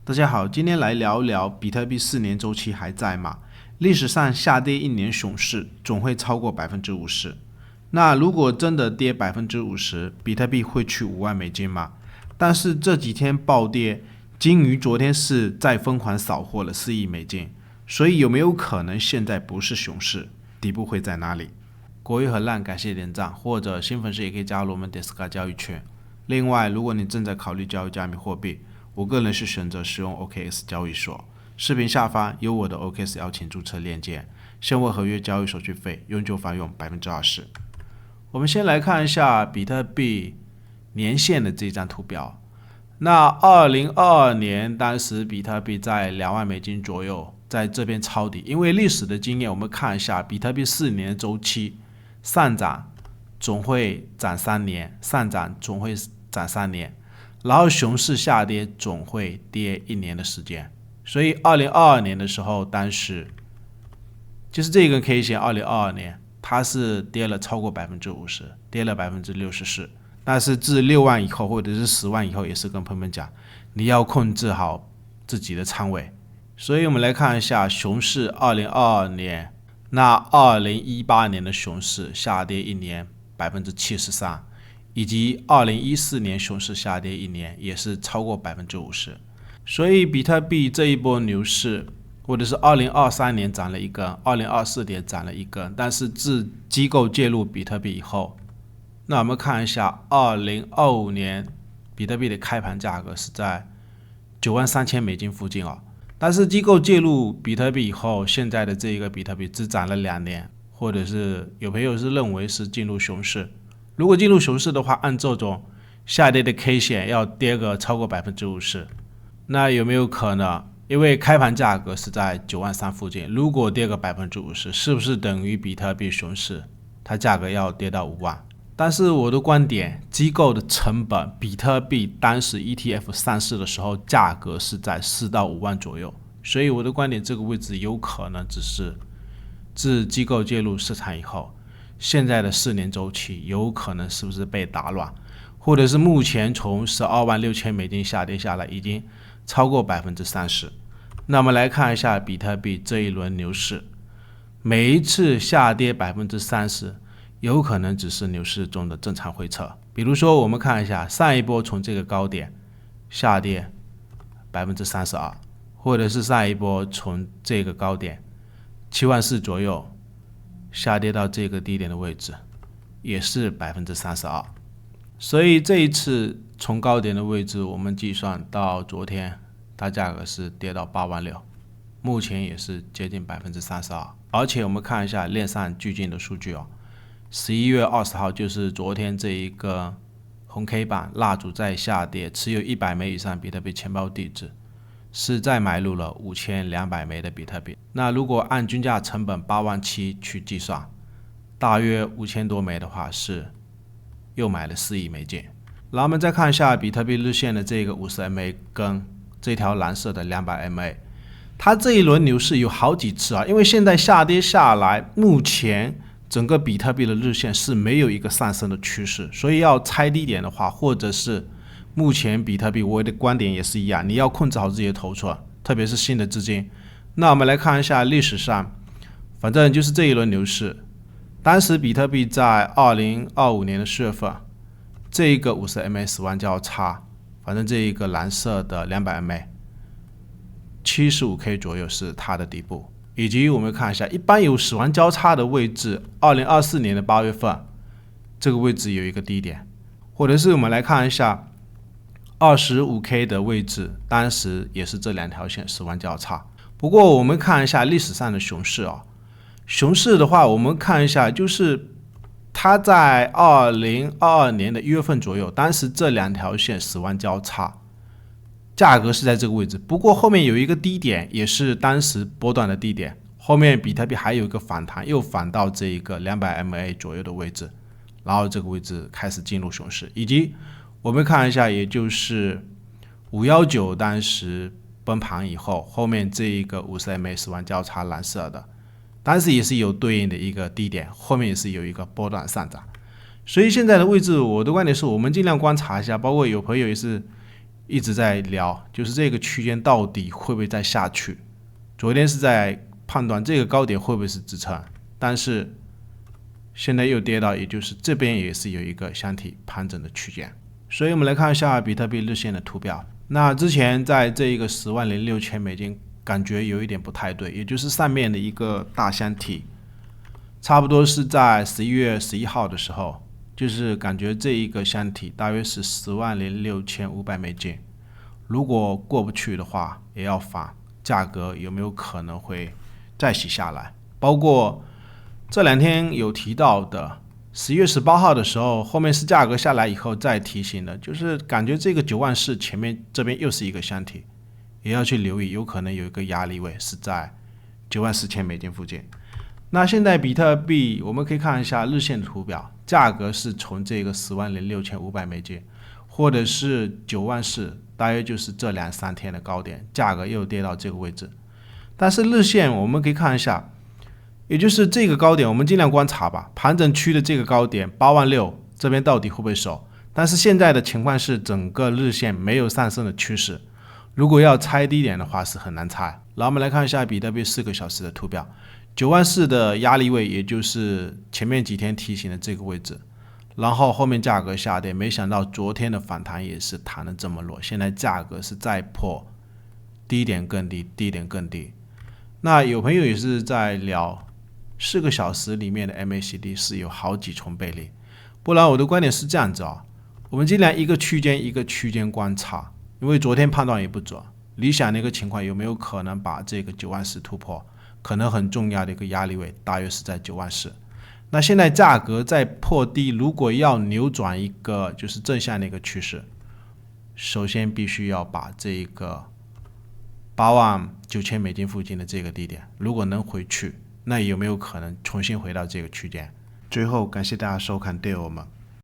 大家好，今天来聊聊比特币4年周期还在吗？历史上下跌1年熊市总会超过50%。那如果真的跌50%，比特币会去5万美金吗？但是这几天暴跌，金鱼昨天是再疯狂扫货了4亿美金，所以有没有可能现在不是熊市，底部会在哪里？国语很烂，感谢点赞，或者新粉丝也可以加入我们 Discord 交易圈。另外，如果你正在考虑交易加密货币，我个人是选择使用 OKX 交易所，视频下方有我的 OKX 邀请注册链接，现货合约交易手续费永久返佣20%。我们先来看一下比特币年线的这张图表。那2022年当时比特币在2万美金左右，在这边抄底。因为历史的经验，我们看一下比特币4年周期，上涨总会涨3年，上涨总会涨3年。然后熊市下跌总会跌1年的时间，所以2022年的时候，当时就是这根 K 线，2022年它是跌了超过50%，跌了64%。但是自6万以后，或者是10万以后，也是跟朋友们讲，你要控制好自己的仓位。所以我们来看一下熊市2022年，那2018年的熊市下跌1年73%。以及2014年熊市下跌1年也是超过50%，所以比特币这一波牛市，或者是2023年涨了一根，2024年涨了一根，但是自机构介入比特币以后，那我们看一下2025年比特币的开盘价格是在93000美金附近但是机构介入比特币以后，现在的这一个比特币只涨了2年，或者是有朋友是认为是进入熊市。如果进入熊市的话，按这种下跌的 K 线要跌个超过50%，那有没有可能？因为开盘价格是在93000附近，如果跌个50%，是不是等于比特币熊市它价格要跌到5万？但是我的观点，机构的成本，比特币当时 ETF 上市的时候价格是在4到5万左右，所以我的观点，这个位置有可能只是自机构介入市场以后，现在的4年周期有可能是不是被打乱，或者是目前从12万6千美金下跌下来，已经超过30%。那么来看一下比特币这一轮牛市，每一次下跌30%，有可能只是牛市中的正常回撤。比如说，我们看一下上一波从这个高点下跌32%，或者是上一波从这个高点7万4左右下跌到这个低点的位置，也是32%。所以这一次从高点的位置，我们计算到昨天，它价格是跌到8万6，目前也是接近32%。而且我们看一下链上最近的数据11月20号就是昨天这一个红 K 棒蜡烛在下跌，持有100枚以上比特币钱包地址是再买入了5200枚的比特币。那如果按均价成本8万7去计算，大约5000多枚的话，是又买了4亿美金。然后我们再看一下比特币日线的这个50MA 跟这条蓝色的200MA， 它这一轮牛市有好几次因为现在下跌下来，目前整个比特币的日线是没有一个上升的趋势，所以要猜低点的话，或者是目前比特币，我的观点也是一样，你要控制好自己的头寸，特别是新的资金。那我们来看一下历史上，反正就是这一轮牛市，当时比特币在2025年的4月份，这一个50MA 死亡交叉，反正这一个蓝色的200MA 75K 左右是它的底部。以及我们看一下，一般有死亡交叉的位置，2024年的8月份，这个位置有一个低点，或者是我们来看一下25K 的位置，当时也是这2条线死亡交叉。不过我们看一下历史上的熊市熊市的话，我们看一下，就是它在2022年的1月份左右，当时这2条线死亡交叉，价格是在这个位置。不过后面有一个低点，也是当时波段的低点，后面比特币还有一个反弹，又反到这一个200MA 左右的位置，然后这个位置开始进入熊市。以及我们看一下，也就是519当时崩盘以后，后面这一个50MA 死亡交叉蓝色的，当时也是有对应的一个低点，后面也是有一个波段上涨。所以现在的位置，我的观点是我们尽量观察一下，包括有朋友也是一直在聊，就是这个区间到底会不会再下去。昨天是在判断这个高点会不会是支撑，但是现在又跌到，也就是这边也是有一个箱体盘整的区间。所以我们来看一下比特币日线的图表。那之前在这一个106000美金，感觉有一点不太对，也就是上面的一个大箱体，差不多是在11月11号的时候，就是感觉这一个箱体大约是106500美金，如果过不去的话，也要反价格有没有可能会再洗下来。包括这2天有提到的11月18号的时候，后面是价格下来以后再提醒的，就是感觉这个94000前面这边又是一个箱体，也要去留意，有可能有一个压力位是在94000美金附近。那现在比特币我们可以看一下日线的图表，价格是从这个106500美金或者是94000，大约就是这2-3天的高点，价格又跌到这个位置。但是日线我们可以看一下，也就是这个高点，我们尽量观察吧，盘整区的这个高点86000这边到底会不会守？但是现在的情况是整个日线没有上升的趋势，如果要猜低点的话是很难猜。然后我们来看一下比特币4个小时的图表，94000的压力位也就是前面几天提醒的这个位置，然后后面价格下跌，没想到昨天的反弹也是弹得这么弱，现在价格是再破低点更低，低点更低。那有朋友也是在聊4个小时里面的 MACD 是有好几重背离，不然我的观点是这样子啊，我们尽量一个区间一个区间观察，因为昨天判断也不准，理想的一个情况有没有可能把这个94000突破，可能很重要的一个压力位大约是在94000。那现在价格在破低，如果要扭转一个就是正向的一个趋势，首先必须要把这一个89000美金附近的这个低点，如果能回去，那有没有可能重新回到这个区间？最后感谢大家收看，对我们